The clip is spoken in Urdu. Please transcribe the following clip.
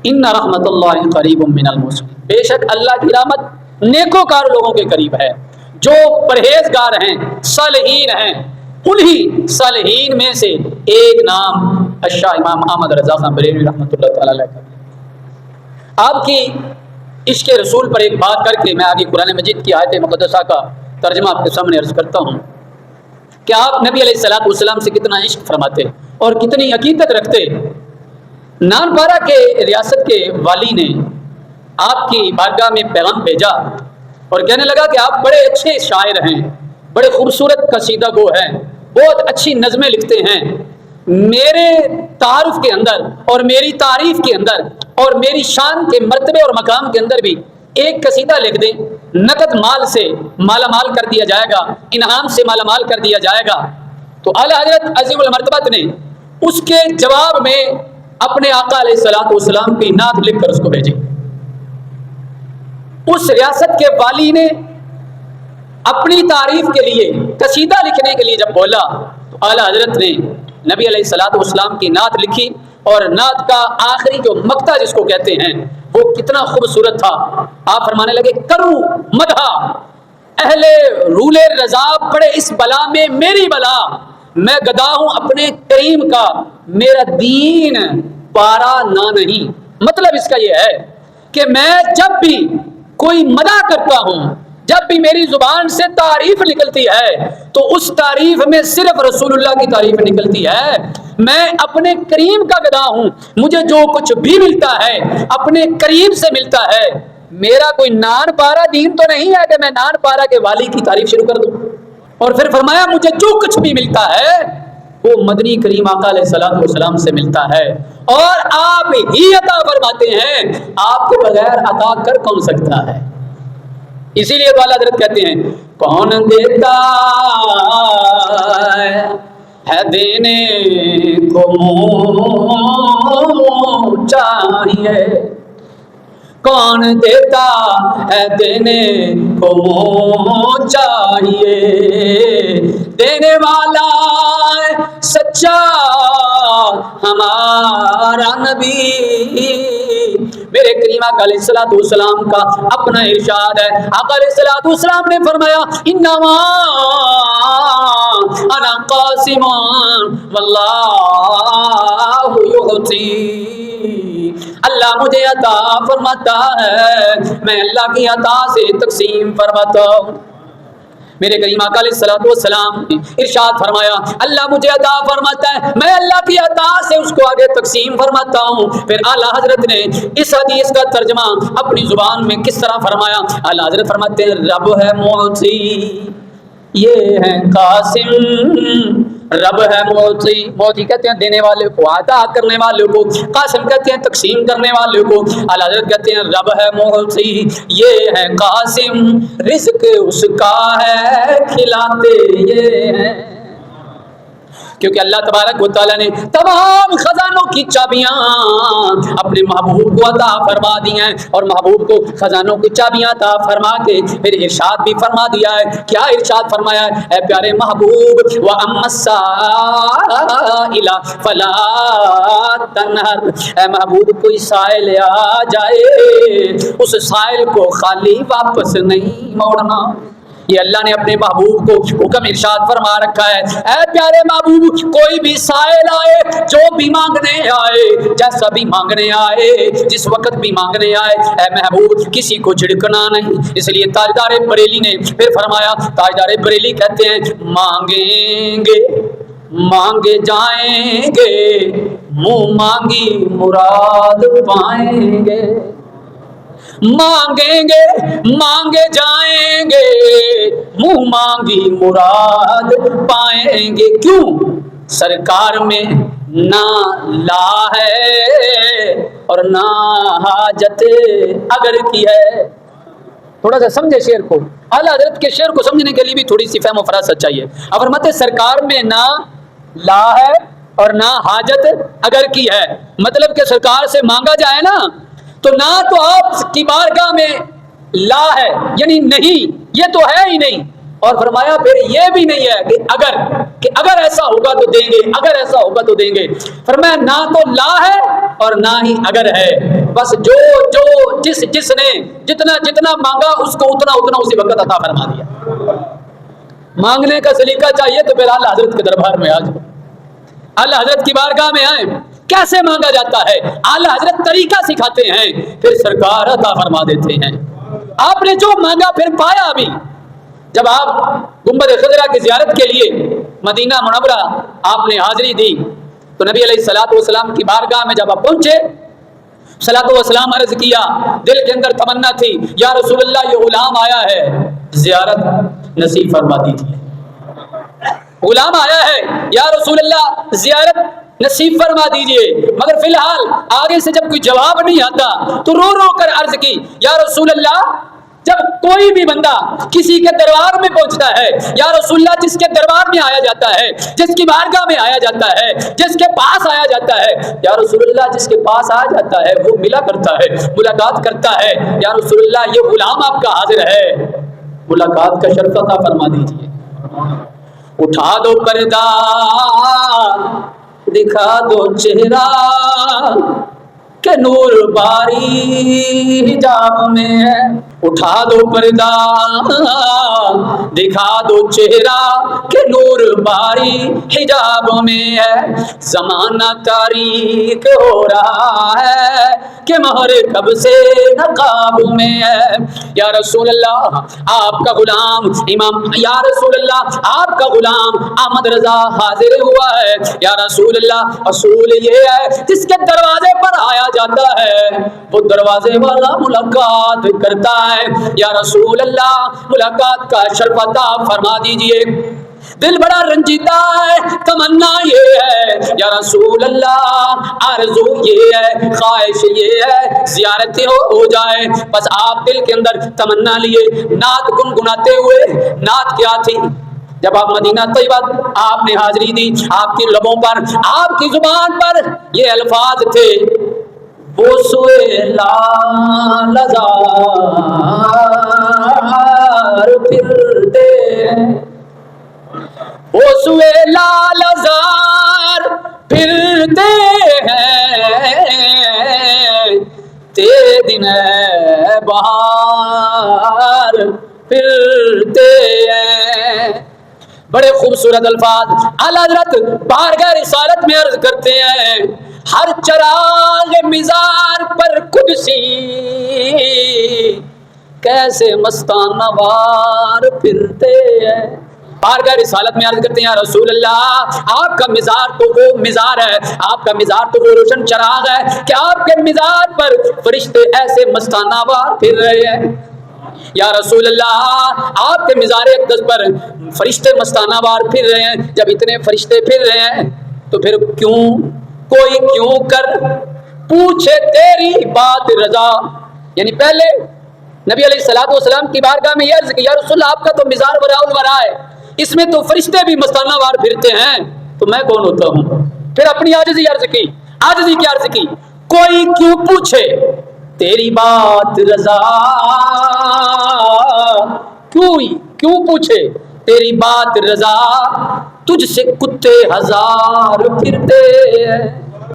ان رحمت اللہ قریب من المحسنین، بے شک اللہ کی رحمت نیکوکار لوگوں کے قریب ہے، جو پرہیزگار ہیں، صالحین ہیں۔ انہی صالحین میں سے ایک نام الشاہ امام احمد رضا خان بریلوی رحمۃ اللہ تعالی علیہ کا۔ آپ کی عشق رسول پر ایک بات کر کے میں آگے قرآن مجید کی آیت مقدسہ کا ترجمہ آپ کے سامنے عرض کرتا ہوں کہ آپ نبی علیہ الصلوۃ والسلام سے کتنا عشق فرماتے اور کتنی عقیدت رکھتے۔ نانپارہ کے ریاست کے والی نے آپ کی بارگاہ میں پیغام بھیجا اور کہنے لگا کہ آپ بڑے اچھے شاعر ہیں، بڑے خوبصورت قصیدہ گو ہیں، بہت اچھی نظمیں لکھتے ہیں، میرے تعارف کے اندر اور میری تعریف کے اندر اور میری شان کے مرتبے اور مقام کے اندر بھی ایک قصیدہ لکھ دیں، نقد مال سے مالا مال کر دیا جائے گا، انعام سے مالا مال کر دیا جائے گا۔ تو اعلیٰ حضرت عظیم المرتبت نے اس کے جواب میں اپنے آقا علیہ الصلوۃ والسلام کی نعت لکھ کر اس کو بھیجی۔ اس ریاست کے والی نے اپنی تعریف کے لیے قصیدہ لکھنے کے لیے جب بولا تو اعلیٰ حضرت نے نبی علیہ الصلوۃ والسلام کی نعت لکھی، اور نعت کا آخری جو مقطع جس کو کہتے ہیں وہ کتنا خوبصورت تھا۔ آپ فرمانے لگے کرو مدح اہل رول رضا پڑے اس بلا میں میری بلا، میں گدا ہوں اپنے کریم کا، میرا دین پارا نہ نہیں۔ مطلب اس کا یہ ہے کہ میں جب بھی کوئی مدح کرتا ہوں، جب بھی میری زبان سے تعریف نکلتی ہے تو اس تعریف میں صرف رسول اللہ کی تعریف نکلتی ہے۔ میں اپنے کریم کا گدا ہوں، مجھے جو کچھ بھی ملتا ہے اپنے کریم سے ملتا ہے۔ میرا کوئی نان پارا دین تو نہیں ہے کہ میں نان پارا کے والی کی تعریف شروع کر دوں۔ اور پھر فرمایا مجھے جو کچھ بھی ملتا ہے وہ مدنی کریم آقا علیہ الصلوۃ والسلام سے ملتا ہے، اور آپ ہی عطا فرماتے ہیں، آپ کے بغیر عطا کر کون سکتا ہے؟ اسی لیے تو اعلیٰ حضرت کہتے ہیں کون دیتا ہے دینے کو منہ چاہیے، کون دیتا ہے دینے کو منہ چاہیے، دینے والا سچا ہمارا نبی۔ میرے کریم آقا علیہ الصلوۃ والسلام کا اپنا ارشاد ہے، آقا علیہ الصلوۃ والسلام نے فرمایا انما انا قاسم واللہ یعطی، اللہ مجھے عطا فرماتا ہے، میں اللہ کی عطا سے تقسیم فرماتا ہوں۔ میرے کریم آقا علیہ الصلوۃ والسلام نے ارشاد فرمایا اللہ مجھے عطا فرماتا ہے، میں اللہ کی عطا سے اس کو آگے تقسیم فرماتا ہوں۔ پھر اعلیٰ حضرت نے اس حدیث کا ترجمہ اپنی زبان میں کس طرح فرمایا؟ اعلیٰ حضرت فرماتے ہیں رب ہے معطی، یہ ہے قاسم، رب ہے معطی، معطی کہتے ہیں دینے والے کو، عطا کرنے والے کو، قاسم کہتے ہیں تقسیم کرنے والے کو۔ اعلیٰ حضرت کہتے ہیں رب ہے معطی، یہ ہے قاسم، رزق اس کا ہے کھلاتے یہ ہیں۔ کیونکہ اللہ تبارک و تعالیٰ نے تمام خزانوں کی چابیاں اپنے محبوب کو عطا فرما دی ہیں، اور محبوب کو خزانوں کی چابیاں عطا فرما کے پھر ارشاد بھی فرما دیا ہے۔ کیا ارشاد فرمایا ہے؟ اے پیارے محبوب وَأَمَّا السَّائِلَ فَلَا تَنْهَرْ، اے محبوب کوئی سائل آ جائے اس سائل کو خالی واپس نہیں موڑنا۔ یہ اللہ نے اپنے محبوب کو حکم ارشاد فرما رکھا ہے، اے پیارے محبوب کوئی بھی سائل آئے، جو بھی مانگنے آئے، جیسا بھی مانگنے آئے، جس وقت بھی مانگنے آئے، اے محبوب کسی کو جھڑکنا نہیں۔ اس لیے تاجدار بریلی نے پھر فرمایا، تاجدار بریلی کہتے ہیں مانگیں گے مانگے جائیں گے، منہ مانگی مراد پائیں گے، مانگیں گے مانگے جائیں گے، منہ مانگی مراد پائیں گے۔ کیوں؟ سرکار میں نہ لا ہے اور نہ حاجت اگر کی ہے۔ تھوڑا سا سمجھے شعر کو، اعلیٰ حضرت کے شعر کو سمجھنے کے لیے بھی تھوڑی سی فہم و فراست چاہیے۔ اب فرماتے سرکار میں نہ لا ہے اور نہ حاجت اگر کی ہے، مطلب کہ سرکار سے مانگا جائے نا تو نہ تو آپ کی بارگاہ میں لا ہے یعنی نہیں، یہ تو ہے ہی نہیں، اور فرمایا پھر یہ بھی نہیں ہے کہ اگر ایسا ہوگا تو دیں گے، اگر ایسا ہوگا تو دیں گے۔ فرمایا نہ تو لا ہے اور نہ ہی اگر ہے، بس جس نے جتنا مانگا اس کو اتنا اسی وقت عطا فرما دیا۔ مانگنے کا سلیقہ چاہیے تو پھر اعلیٰ حضرت کے دربار میں آ جاؤ، اعلیٰ حضرت کی بارگاہ میں آئیں، کیسے مانگا جاتا ہے اعلیٰ حضرت طریقہ سکھاتے ہیں، پھر سرکار عطا فرما دیتے ہیں۔ آپ نے جو مانگا پھر پایا بھی۔ جب آپ گنبد خضرا کی زیارت کے لیے مدینہ منورہ آپ نے حاضری دی تو نبی علیہ الصلوۃ والسلام کی بارگاہ میں جب آپ پہنچے، صلوات و سلام عرض کیا، دل کے اندر تمنا تھی یا رسول اللہ یہ غلام آیا ہے، زیارت نصیب فرما دیجیے۔ غلام آیا ہے یا رسول اللہ زیارت نصیب فرما دیجئے۔ مگر فی الحال آگے سے جب کوئی جواب نہیں آتا تو رو رو کر عرض کی یا رسول اللہ، جب کوئی بھی بندہ کسی کے دربار میں پہنچتا ہے یا رسول اللہ، جس کے دربار میں آیا جاتا ہے، جس کی بارگاہ میں آیا جاتا ہے، جس کے پاس آیا جاتا ہے، یا رسول اللہ جس کے پاس آیا جاتا ہے وہ ملا کرتا ہے، ملاقات کرتا ہے۔ یا رسول اللہ یہ غلام آپ کا حاضر ہے، ملاقات کا شرف عطا فرما دیجئے۔ اٹھا دو پردہ، دکھا دو چہرہ، کہ نور باری حجاب میں ہے۔ اٹھا دو پردہ، دکھا دو چہرہ، کہ نور باری حجاب میں ہے۔ زمانہ تاریک ہو رہا ہے، کہ مہر کب سے نقاب میں ہے۔ یا رسول اللہ آپ کا غلام امام، یا رسول اللہ آپ کا غلام احمد رضا حاضر ہوا ہے۔ یا رسول اللہ اصول یہ ہے جس کے دروازے پر آیا جاتا ہے وہ دروازے والا ملاقات کرتا ہے۔ یا رسول اللہ ملاقات کا شرف عطا فرما دیجئے۔ دل بڑا رنجیدہ ہے، تمنا یہ ہے یا رسول اللہ، آرزو یہ ہے، خواہش یہ ہے زیارت ہو جائے۔ بس آپ دل کے اندر تمنا لیے، نعت گنگناتے ہوئے۔ نعت کیا تھی؟ جب آپ مدینہ طیبہ آپ نے حاضری دی، آپ کی لبوں پر، آپ کی زبان پر یہ الفاظ تھے، وہ سوئے لال زار پھرتے ہیں، وہ سوئے لال زار پھرتے ہیں، تیرے دن بہار پھرتے ہیں۔ بڑے خوبصورت الفاظ اعلیٰ حضرت بارگاہ رسالت میں عرض کرتے ہیں، ہر چراغ مزار پر قدسی کیسے مستانہ وار پھرتے ہیں۔ بارگاہ رسالت میں عرض کرتے ہیں یا رسول اللہ آپ کا مزار تو وہ مزار ہے، آپ کا مزار تو وہ روشن چراغ ہے کہ آپ کے مزار پر فرشتے ایسے مستانہ وار پھر رہے ہیں۔ یا رسول اللہ آپ کے مزار اقدس پر فرشتے مستانہ وار پھر رہے ہیں۔ جب اتنے فرشتے پھر رہے ہیں تو پھر کوئی کیوں کر پوچھے تیری بات رضا۔ یعنی پہلے نبی علیہ الصلوۃ والسلام کی بارگاہ میں یہ عرض کی یا رسول اللہ آپ کا تو مزار وراء الورا ہے، اس میں تو فرشتے بھی مستانہ وار پھرتے ہیں، تو میں کون ہوتا ہوں؟ پھر اپنی عاجزی عرض کی، عاجزی کی عرض کی، کوئی کیوں پوچھے تیری بات رضا، کیوں پوچھے تیری بات رضا، تجھ سے کتے ہزار پھرتے ہیں۔